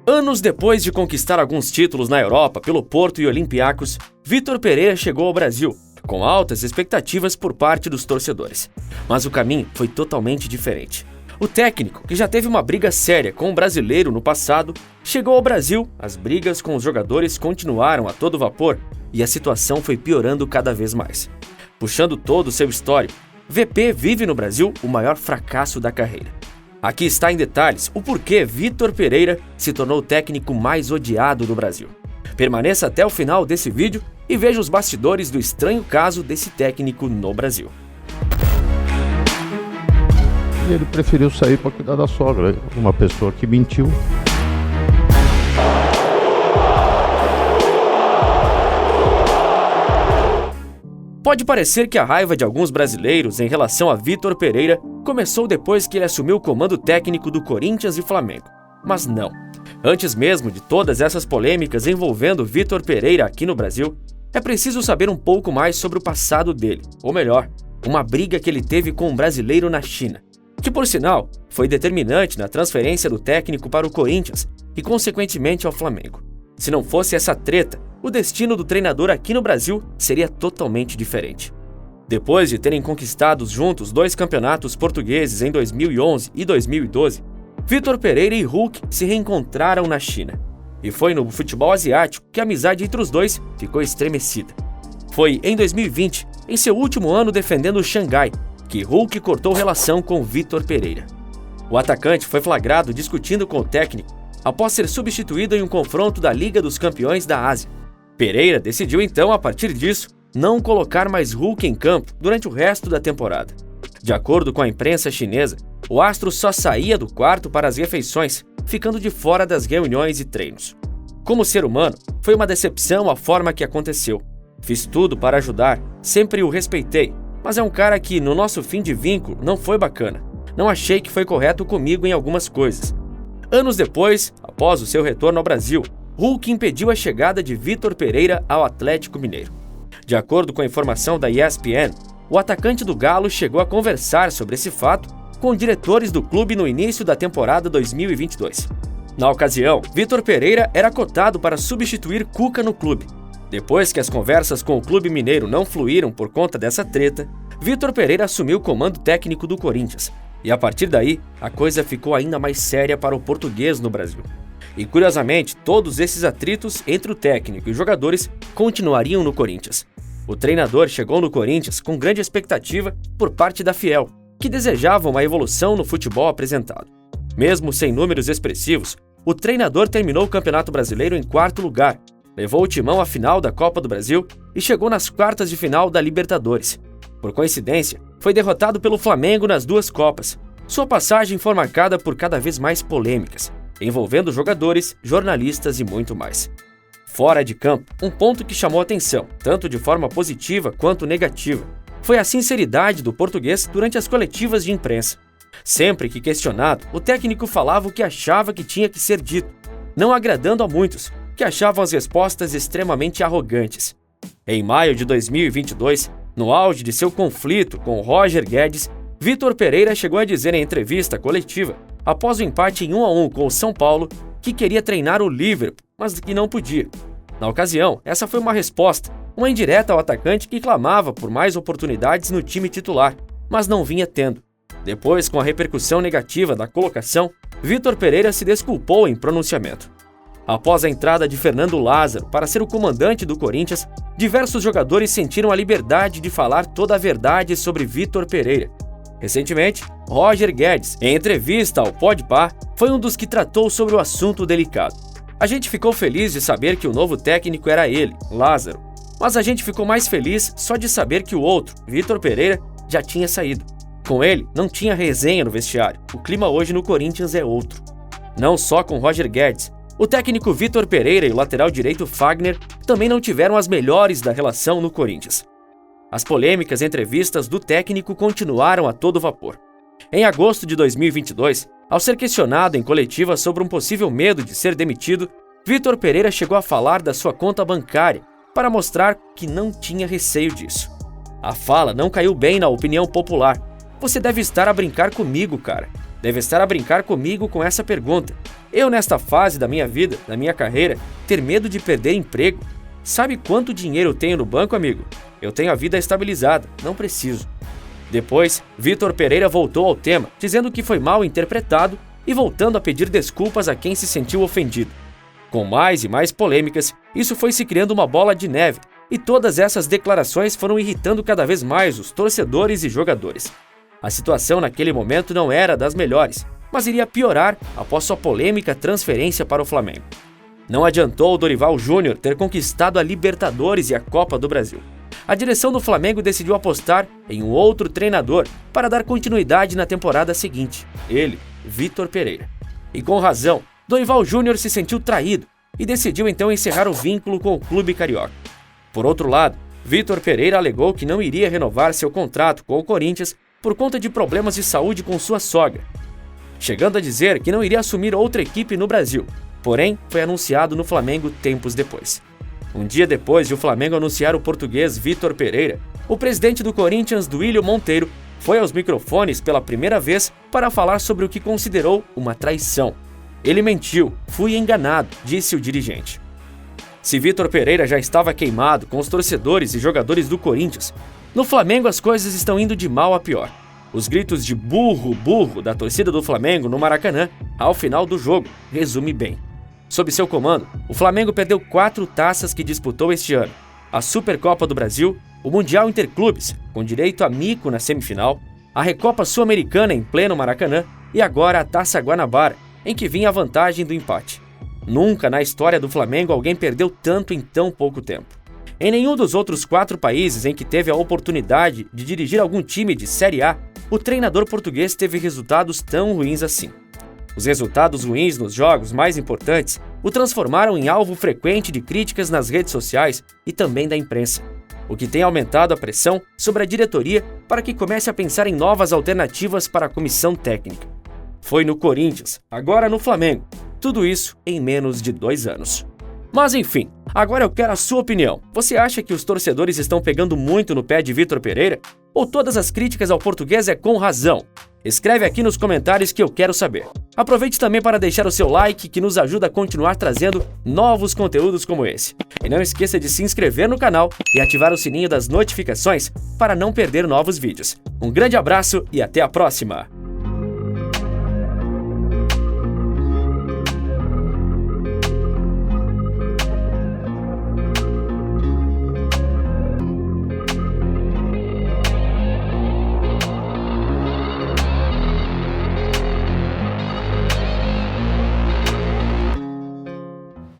Anos depois de conquistar alguns títulos na Europa pelo Porto e Olympiacos, Vitor Pereira chegou ao Brasil, com altas expectativas por parte dos torcedores. Mas o caminho foi totalmente diferente. O técnico, que já teve uma briga séria com o brasileiro no passado, chegou ao Brasil, as brigas com os jogadores continuaram a todo vapor e a situação foi piorando cada vez mais. Puxando todo o seu histórico, VP vive no Brasil o maior fracasso da carreira. Aqui está em detalhes o porquê Vitor Pereira se tornou o técnico mais odiado do Brasil. Permaneça até o final desse vídeo e veja os bastidores do estranho caso desse técnico no Brasil. Ele preferiu sair para cuidar da sogra, uma pessoa que mentiu. Pode parecer que a raiva de alguns brasileiros em relação a Vitor Pereira começou depois que ele assumiu o comando técnico do Corinthians e Flamengo. Mas não. Antes mesmo de todas essas polêmicas envolvendo Vitor Pereira aqui no Brasil, é preciso saber um pouco mais sobre o passado dele, ou melhor, uma briga que ele teve com um brasileiro na China, que por sinal foi determinante na transferência do técnico para o Corinthians e consequentemente ao Flamengo. Se não fosse essa treta, o destino do treinador aqui no Brasil seria totalmente diferente. Depois de terem conquistado juntos 2 campeonatos portugueses em 2011 e 2012, Vitor Pereira e Hulk se reencontraram na China. E foi no futebol asiático que a amizade entre os dois ficou estremecida. Foi em 2020, em seu último ano defendendo o Xangai, que Hulk cortou relação com Vitor Pereira. O atacante foi flagrado discutindo com o técnico após ser substituído em um confronto da Liga dos Campeões da Ásia. Pereira decidiu então, a partir disso, não colocar mais Hulk em campo durante o resto da temporada. De acordo com a imprensa chinesa, o astro só saía do quarto para as refeições, ficando de fora das reuniões e treinos. Como ser humano, foi uma decepção a forma que aconteceu. Fiz tudo para ajudar, sempre o respeitei, mas é um cara que, no nosso fim de vínculo, não foi bacana. Não achei que foi correto comigo em algumas coisas. Anos depois, após o seu retorno ao Brasil, Hulk impediu a chegada de Vitor Pereira ao Atlético Mineiro. De acordo com a informação da ESPN, o atacante do Galo chegou a conversar sobre esse fato com diretores do clube no início da temporada 2022. Na ocasião, Vitor Pereira era cotado para substituir Cuca no clube. Depois que as conversas com o clube mineiro não fluíram por conta dessa treta, Vitor Pereira assumiu o comando técnico do Corinthians. E a partir daí, a coisa ficou ainda mais séria para o português no Brasil. E curiosamente, todos esses atritos entre o técnico e os jogadores continuariam no Corinthians. O treinador chegou no Corinthians com grande expectativa por parte da Fiel, que desejava uma evolução no futebol apresentado. Mesmo sem números expressivos, o treinador terminou o Campeonato Brasileiro em 4º lugar, levou o Timão à final da Copa do Brasil e chegou nas quartas de final da Libertadores. Por coincidência, foi derrotado pelo Flamengo nas 2 Copas. Sua passagem foi marcada por cada vez mais polêmicas, envolvendo jogadores, jornalistas e muito mais. Fora de campo, um ponto que chamou atenção, tanto de forma positiva quanto negativa, foi a sinceridade do português durante as coletivas de imprensa. Sempre que questionado, o técnico falava o que achava que tinha que ser dito, não agradando a muitos, que achavam as respostas extremamente arrogantes. Em maio de 2022, no auge de seu conflito com Roger Guedes, Vitor Pereira chegou a dizer em entrevista coletiva, após o empate em 1-1 com o São Paulo, que queria treinar o Liverpool, mas que não podia. Na ocasião, essa foi uma resposta, uma indireta ao atacante que clamava por mais oportunidades no time titular, mas não vinha tendo. Depois, com a repercussão negativa da colocação, Vitor Pereira se desculpou em pronunciamento. Após a entrada de Fernando Lázaro para ser o comandante do Corinthians, diversos jogadores sentiram a liberdade de falar toda a verdade sobre Vitor Pereira. Recentemente, Roger Guedes, em entrevista ao Podpah, foi um dos que tratou sobre o assunto delicado. A gente ficou feliz de saber que o novo técnico era ele, Lázaro, mas a gente ficou mais feliz só de saber que o outro, Vitor Pereira, já tinha saído. Com ele, não tinha resenha no vestiário. O clima hoje no Corinthians é outro. Não só com Roger Guedes, o técnico Vitor Pereira e o lateral direito Fagner também não tiveram as melhores da relação no Corinthians. As polêmicas entrevistas do técnico continuaram a todo vapor. Em agosto de 2022, ao ser questionado em coletiva sobre um possível medo de ser demitido, Vitor Pereira chegou a falar da sua conta bancária para mostrar que não tinha receio disso. A fala não caiu bem na opinião popular. Você deve estar a brincar comigo, cara. deve estar a brincar comigo com essa pergunta. Eu, nesta fase da minha vida, da minha carreira, ter medo de perder emprego? Sabe quanto dinheiro eu tenho no banco, amigo? Eu tenho a vida estabilizada, não preciso. Depois, Vitor Pereira voltou ao tema, dizendo que foi mal interpretado e voltando a pedir desculpas a quem se sentiu ofendido. Com mais e mais polêmicas, isso foi se criando uma bola de neve, e todas essas declarações foram irritando cada vez mais os torcedores e jogadores. A situação naquele momento não era das melhores, mas iria piorar após sua polêmica transferência para o Flamengo. Não adiantou o Dorival Júnior ter conquistado a Libertadores e a Copa do Brasil. A direção do Flamengo decidiu apostar em um outro treinador para dar continuidade na temporada seguinte, ele, Vitor Pereira. E com razão, Dorival Júnior se sentiu traído e decidiu então encerrar o vínculo com o clube carioca. Por outro lado, Vitor Pereira alegou que não iria renovar seu contrato com o Corinthians por conta de problemas de saúde com sua sogra, chegando a dizer que não iria assumir outra equipe no Brasil, porém foi anunciado no Flamengo tempos depois. Um dia depois de o Flamengo anunciar o português Vitor Pereira, o presidente do Corinthians, Duílio Monteiro, foi aos microfones pela primeira vez para falar sobre o que considerou uma traição. Ele mentiu, fui enganado, disse o dirigente. Se Vitor Pereira já estava queimado com os torcedores e jogadores do Corinthians, no Flamengo as coisas estão indo de mal a pior. Os gritos de burro, burro da torcida do Flamengo no Maracanã, ao final do jogo, resume bem. Sob seu comando, o Flamengo perdeu 4 taças que disputou este ano: a Supercopa do Brasil, o Mundial Interclubes, com direito a mico na semifinal, a Recopa Sul-Americana em pleno Maracanã e agora a Taça Guanabara, em que vinha a vantagem do empate. Nunca na história do Flamengo alguém perdeu tanto em tão pouco tempo. Em nenhum dos outros 4 países em que teve a oportunidade de dirigir algum time de Série A, o treinador português teve resultados tão ruins assim. Os resultados ruins nos jogos mais importantes o transformaram em alvo frequente de críticas nas redes sociais e também da imprensa, o que tem aumentado a pressão sobre a diretoria para que comece a pensar em novas alternativas para a comissão técnica. Foi no Corinthians, agora no Flamengo. Tudo isso em menos de 2 anos. Mas enfim, agora eu quero a sua opinião. Você acha que os torcedores estão pegando muito no pé de Vitor Pereira? Ou todas as críticas ao português é com razão? Escreve aqui nos comentários que eu quero saber. Aproveite também para deixar o seu like, que nos ajuda a continuar trazendo novos conteúdos como esse. E não esqueça de se inscrever no canal e ativar o sininho das notificações para não perder novos vídeos. Um grande abraço e até a próxima!